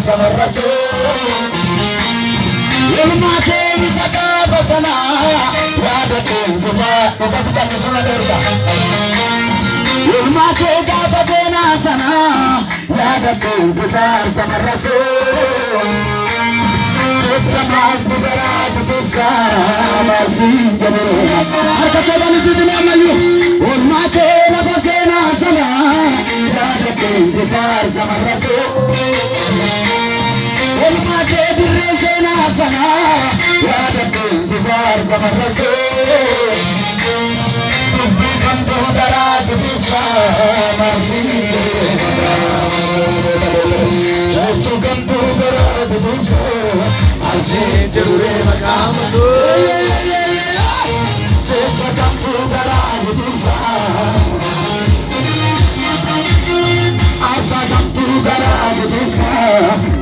sama Rasul ilmate misaka basana wada kuzuba misaka nisuna derda ilmate gaba dena sana wada kuzuba sama Rasul Jama kubara tutsa mazi jamuna harka sabani dunia mayu ilmate labasena sana wada kuzuba sama Rasul والماجي بالرزنا سنا يا دكتور زفار زمن رسول كم دراز تشا مرسي شو كم دراز تشا مرسي جروري مقام دو شو كم دراز تشا عسى كم دراز تشا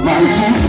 مرسي